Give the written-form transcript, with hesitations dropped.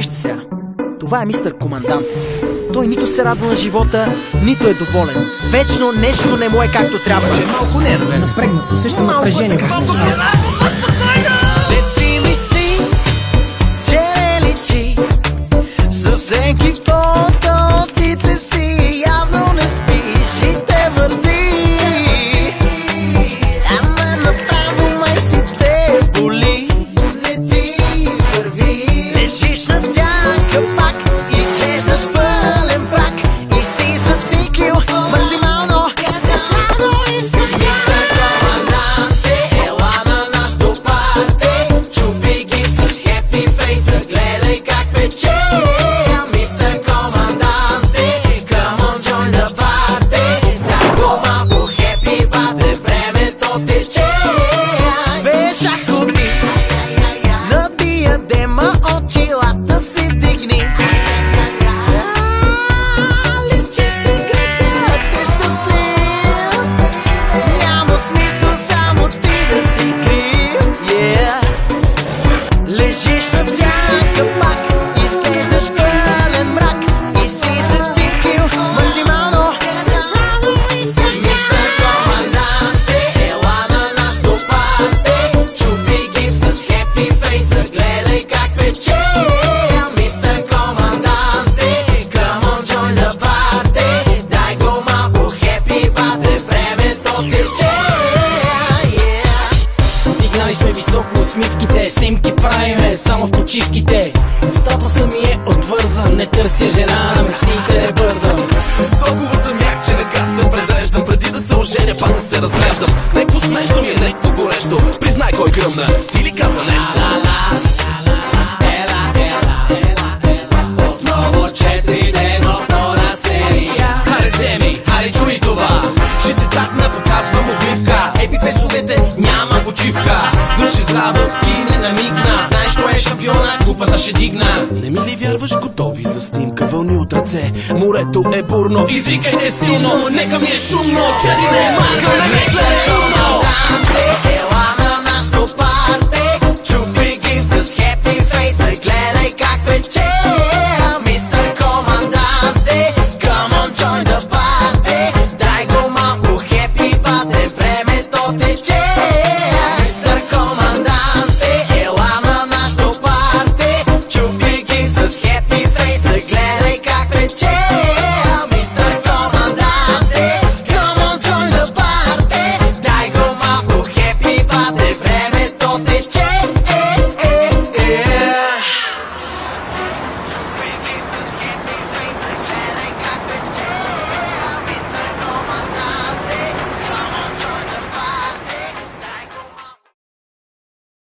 Вижте сега, това е мистер Командант. Той нито се радва на живота, нито е доволен. Вечно нещо не му е както трябва. Че малко нервен. Напрегнато, също напрежение. Не си мисли, че не личи за всеки фото очите си. Явно не спиш и те мързи. Ама направо май си те боли. Не ти върви. Лежиш на сянка пак, изглеждаш пълен брак и си зациклил максимално. Мистер Команданте, ела на нашото парти. Чупи гипс с хепи фейса, гледай как пече. Мистер Команданте, come on join the party. Дай го малко хепи, бате, времето тече. Бежах ходи на диадема, очилата си дигни. Личи си градът е щастлив. Няма смисъл само ти да си крив. Лежиш на сянка пак, изглеждаш пълен мрак и си зациклил максимално. Мистер Команданте, ела на нашото парти. Чупи гипс с хепи фейса, гледай как пече. Мистер Команданте, come on join the party. Дай го малко хепи, бате, времето тече. Дигнали сме високо усмивките, снимки правиме само в почивките. Статуса ми е отвързан, не търся жена, на мечтите не бързам. Толкова съм як, че на каста предреждам. Преди да се оженя, пак да се разреждам. Некво смешно ми е, некво горещо. Признай кой гръмна, ти ли каза нещо? Отново 4 дена, втора серия. Харе вземи, харе чуй това. Ще те татна, показвам усмивка. Епи фесовете няма почивка. Души здраво, ти не намигна. Знаеш кой е шампиона, купата ще дигна. Не ми ли вярваш, готови за снимка, вълни от ръце. Морето е бурно, извикайте силно. Нека ми е шумно, 4 дена, не ме след